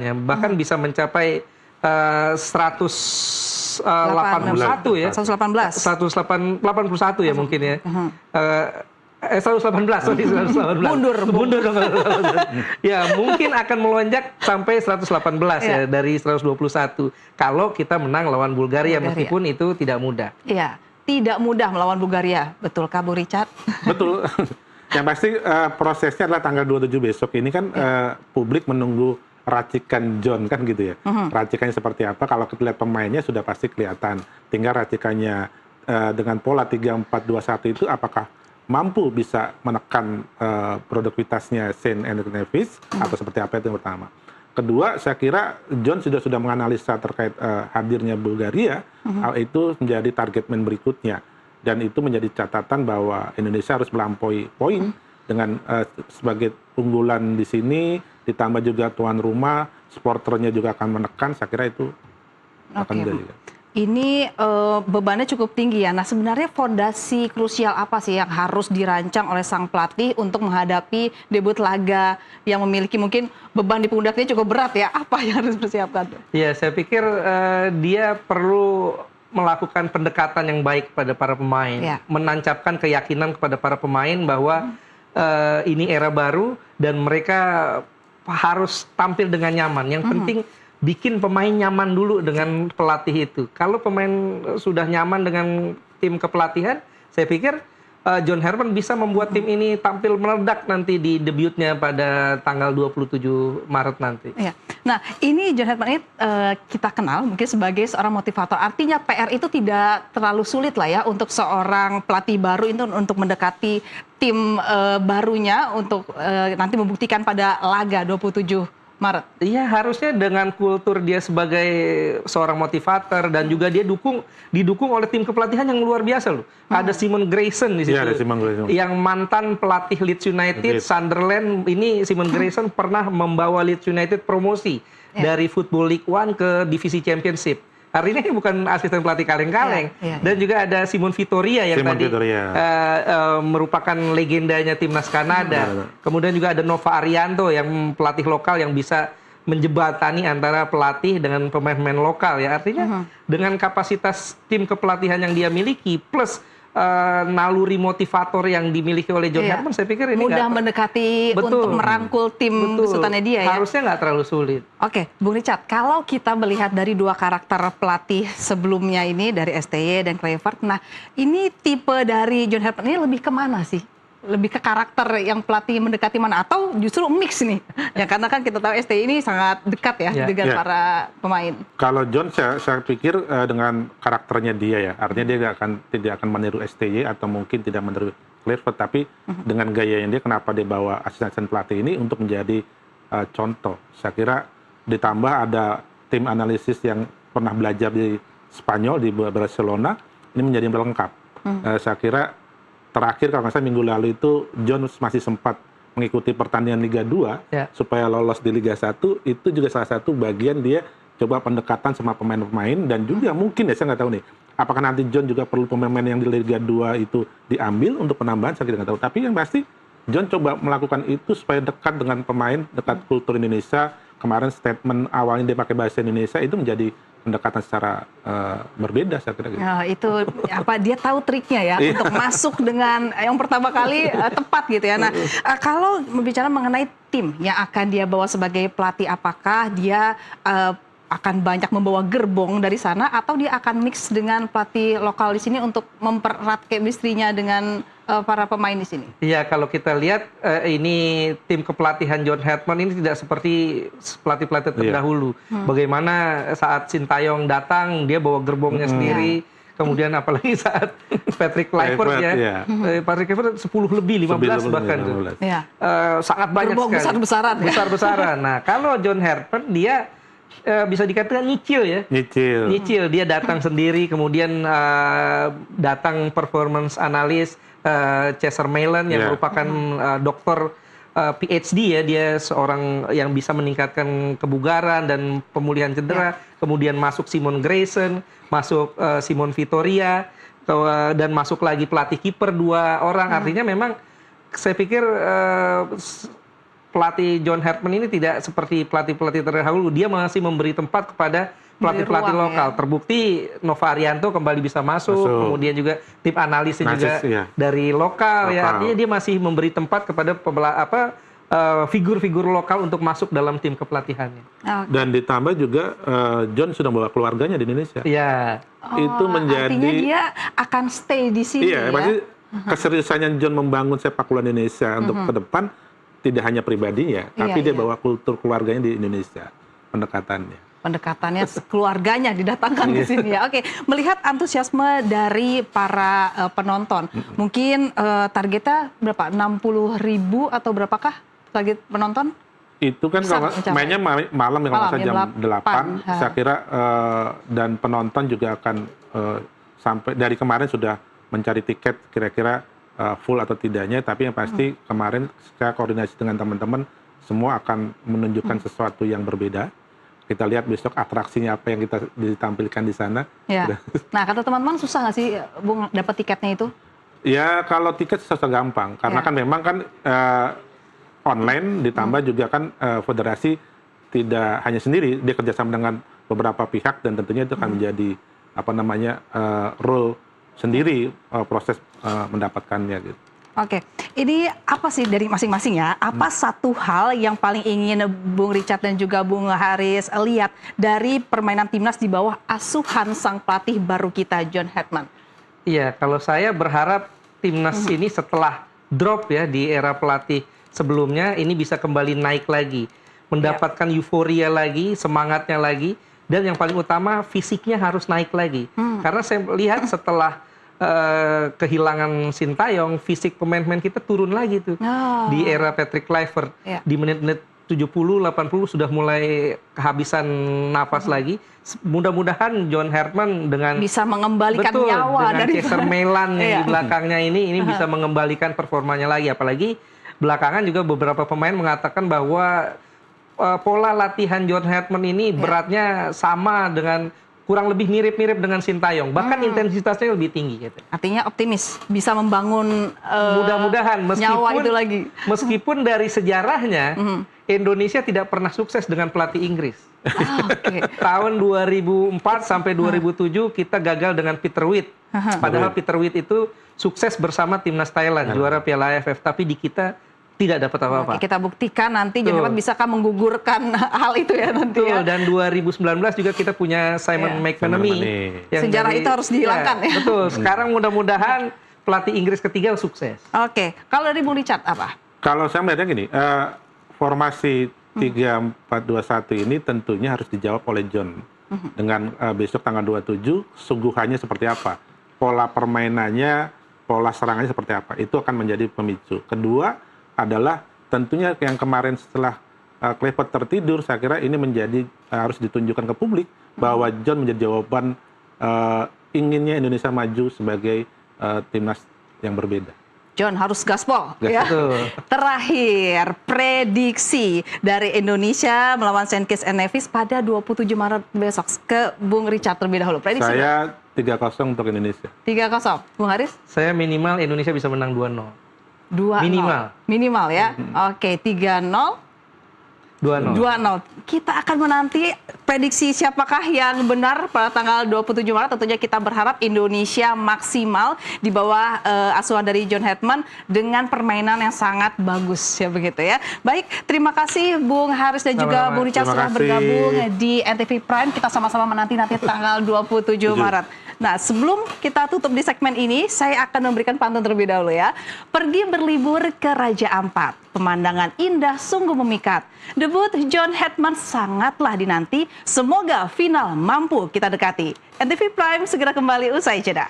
ya, bahkan bisa mencapai 181 ya. 118. 181 ya mungkin ya. 118, sorry, 118. Mundur dong. Ya, mungkin akan melonjak sampai 118 ya dari 121 kalau kita menang lawan Bulgaria, meskipun itu tidak mudah. Iya, tidak mudah melawan Bulgaria. Betul Kak Bu Richard? Betul. Yang pasti prosesnya adalah tanggal 27 besok ini kan publik menunggu racikan John kan gitu ya. Racikannya seperti apa? Kalau kita lihat pemainnya sudah pasti kelihatan. Tinggal racikannya dengan pola 3-4-2-1 itu apakah mampu bisa menekan produktivitasnya Saint Anthony Davis atau seperti apa, itu yang pertama. Kedua, saya kira John sudah menganalisa terkait hadirnya Bulgaria, itu menjadi target man berikutnya. Dan itu menjadi catatan bahwa Indonesia harus melampaui poin dengan sebagai unggulan di sini, ditambah juga tuan rumah, supporternya juga akan menekan, saya kira itu akan menjadi. Ini bebannya cukup tinggi ya. Nah, sebenarnya fondasi krusial apa sih yang harus dirancang oleh sang pelatih untuk menghadapi debut laga yang memiliki mungkin beban di pundaknya cukup berat ya? Apa yang harus dipersiapkan? Ya, saya pikir dia perlu melakukan pendekatan yang baik pada para pemain, menancapkan keyakinan kepada para pemain bahwa ini era baru dan mereka harus tampil dengan nyaman. Yang penting bikin pemain nyaman dulu dengan pelatih itu. Kalau pemain sudah nyaman dengan tim kepelatihan, saya pikir John Herman bisa membuat tim ini tampil meledak nanti di debutnya pada tanggal 27 Maret nanti. Ya. Nah, ini John Herman ini kita kenal mungkin sebagai seorang motivator. Artinya PR itu tidak terlalu sulit lah ya untuk seorang pelatih baru itu untuk mendekati tim barunya untuk nanti membuktikan pada laga 27 Maret. Iya, harusnya dengan kultur dia sebagai seorang motivator dan juga dia didukung oleh tim kepelatihan yang luar biasa loh. Ada Simon Grayson di situ. Ada Simon Grayson. Yang mantan pelatih Leeds United, Sunderland. Ini Simon Grayson pernah membawa Leeds United promosi dari Football League One ke divisi Championship. Artinya ini bukan asisten pelatih kaleng-kaleng. Dan juga ada Simon Vittoria yang merupakan legendanya timnas Kanada. Kemudian juga ada Nova Arianto yang pelatih lokal yang bisa menjebatani antara pelatih dengan pemain-pemain lokal ya. Artinya dengan kapasitas tim kepelatihan yang dia miliki plus naluri motivator yang dimiliki oleh John Herman, saya pikir ini mudah mendekati untuk merangkul tim besutannya dia ya. Harusnya nggak terlalu sulit. Oke, Bung Richard, kalau kita melihat dari dua karakter pelatih sebelumnya ini dari STY dan Kluivert, nah ini tipe dari John Herman ini lebih kemana sih? Lebih ke karakter yang pelatih mendekati mana atau justru mix nih? Ya karena kan kita tahu STY ini sangat dekat ya dengan para pemain. Kalau John saya pikir dengan karakternya dia ya, artinya dia tidak akan meniru STY atau mungkin tidak meniru Kluivert, tapi dengan gayanya dia, kenapa dia bawa asisten pelatih ini untuk menjadi contoh. Saya kira ditambah ada tim analisis yang pernah belajar di Spanyol, di Barcelona, ini menjadi pelengkap. Saya kira terakhir kalau nggak salah minggu lalu itu John masih sempat mengikuti pertandingan Liga 2 supaya lolos di Liga 1, itu juga salah satu bagian dia coba pendekatan sama pemain-pemain dan juga mungkin ya saya nggak tahu nih apakah nanti John juga perlu pemain-pemain yang di Liga 2 itu diambil untuk penambahan, saya nggak tahu, tapi yang pasti John coba melakukan itu supaya dekat dengan pemain, dekat kultur Indonesia. Kemarin statement awalnya dia pakai bahasa Indonesia itu menjadi pendekatan secara berbeda saya kira. Nah, itu apa dia tahu triknya ya untuk masuk dengan yang pertama kali tepat gitu ya. Nah, kalau berbicara mengenai tim yang akan dia bawa sebagai pelatih, apakah dia akan banyak membawa gerbong dari sana atau dia akan mix dengan pelatih lokal di sini untuk mempererat chemistry-nya dengan para pemain di sini? Iya, kalau kita lihat ini tim kepelatihan John Herman ini tidak seperti pelatih-pelatih terdahulu. Bagaimana saat Sintayong datang dia bawa gerbongnya sendiri. Kemudian apalagi saat Patrick Kluivert ya, Patrick Kluivert 10 lebih, 15 bahkan. Sangat banyak sekali. Besar-besaran. Nah, kalau John Herman dia bisa dikatakan nyicil ya. Nyicil. Dia datang sendiri, kemudian datang performance analis Cesar Millan yang merupakan dokter PhD ya, dia seorang yang bisa meningkatkan kebugaran dan pemulihan cedera. Kemudian masuk Simon Grayson, masuk Simon Vittoria, dan masuk lagi pelatih kiper 2 orang. Artinya memang saya pikir pelatih John Hartman ini tidak seperti pelatih-pelatih terdahulu. Dia masih memberi tempat kepada pelatih-pelatih ruang, lokal. ya. Terbukti Nova Arianto kembali bisa masuk. Kemudian juga tim analisnya juga dari lokal. Ya. Artinya dia masih memberi tempat kepada figur-figur lokal untuk masuk dalam tim kepelatihannya. Dan ditambah juga John sudah bawa keluarganya di Indonesia. Iya. Itu menjadi artinya dia akan stay di sini ya. Pasti keseriusannya John membangun sepak bola Indonesia untuk ke depan tidak hanya pribadinya, tapi dia bawa kultur keluarganya di Indonesia pendekatannya. Pendekatannya keluarganya didatangkan di sini ya. Oke, melihat antusiasme dari para penonton, mungkin targetnya berapa? 60.000 atau berapakah target penonton? Itu kan kalau mainnya malam yang masa jam 8, saya kira dan penonton juga akan sampai dari kemarin sudah mencari tiket kira-kira full atau tidaknya, tapi yang pasti kemarin saya koordinasi dengan teman-teman semua akan menunjukkan sesuatu yang berbeda. Kita lihat besok atraksinya apa yang kita ditampilkan di sana. Ya. Nah, kata teman-teman susah nggak sih Bung dapat tiketnya itu? Ya, kalau tiket susah gampang. Karena kan memang kan online ditambah juga kan federasi tidak hanya sendiri. Dia kerjasama dengan beberapa pihak dan tentunya itu akan menjadi role sendiri proses mendapatkannya gitu. Oke, ini apa sih dari masing-masing ya? Apa satu hal yang paling ingin Bung Richard dan juga Bung Haris lihat dari permainan timnas di bawah asuhan sang pelatih baru kita, John Hartman? Iya, kalau saya berharap timnas ini setelah drop ya di era pelatih sebelumnya, ini bisa kembali naik lagi, mendapatkan euforia lagi, semangatnya lagi, dan yang paling utama fisiknya harus naik lagi. Karena saya lihat setelah kehilangan Sintayong, fisik pemain-pemain kita turun lagi tuh. Di era Patrick Kluivert. Di menit-menit 70-80 sudah mulai kehabisan napas lagi. Mudah-mudahan John Hartman dengan bisa mengembalikan nyawa dengan dari Cesar Melan yang di belakangnya ini bisa mengembalikan performanya lagi. Apalagi belakangan juga beberapa pemain mengatakan bahwa pola latihan John Hartman ini beratnya sama dengan kurang lebih mirip-mirip dengan Sintayong, bahkan intensitasnya lebih tinggi. Gitu. Artinya optimis, bisa membangun mudah-mudahan nyawa itu lagi. Meskipun dari sejarahnya Indonesia tidak pernah sukses dengan pelatih Inggris. Tahun 2004 sampai 2007 kita gagal dengan Peter Witt. Padahal Peter Witt itu sukses bersama timnas Thailand, juara Piala AFF, tapi di kita tidak dapat apa-apa. Kita buktikan nanti John Hartman bisakah menggugurkan hal itu ya nanti. Ya. Dan 2019 juga kita punya Simon McManamy. Sejarah itu harus dihilangkan ya. Betul. Sekarang mudah-mudahan pelatih Inggris ketiga sukses. Oke. Kalau dari Bung Richard apa? Kalau saya melihatnya gini, formasi 3-4-2-1 ini tentunya harus dijawab oleh John. Dengan besok tanggal 27, sungguhannya seperti apa. Pola permainannya, pola serangannya seperti apa. Itu akan menjadi pemicu. Kedua, adalah tentunya yang kemarin setelah Kluivert tertidur, saya kira ini menjadi harus ditunjukkan ke publik bahwa John menjadi jawaban inginnya Indonesia maju sebagai timnas yang berbeda. John harus gaspol. Ya. Terakhir, prediksi dari Indonesia melawan St. Kitts and Nevis pada 27 Maret besok. Ke Bung Richard terlebih dahulu. Prediksi saya 3-0 untuk Indonesia. 3-0. Bung Haris? Saya minimal Indonesia bisa menang 2-0. 2-0. Minimal ya. Oke, 3-0. 2-0. Kita akan menanti prediksi siapakah yang benar pada tanggal 27 Maret. Tentunya kita berharap Indonesia maksimal di bawah asuhan dari John Hartman dengan permainan yang sangat bagus ya begitu ya. Baik, terima kasih Bung Haris dan juga Bung Richard sudah bergabung di NTV Prime. Kita sama-sama menanti tanggal 27 Maret. Nah, sebelum kita tutup di segmen ini, saya akan memberikan pantun terlebih dahulu ya. Pergi berlibur ke Raja Ampat. Pemandangan indah sungguh memikat. Debut John Hartman sangatlah dinanti. Semoga final mampu kita dekati. NTV Prime segera kembali usai jeda.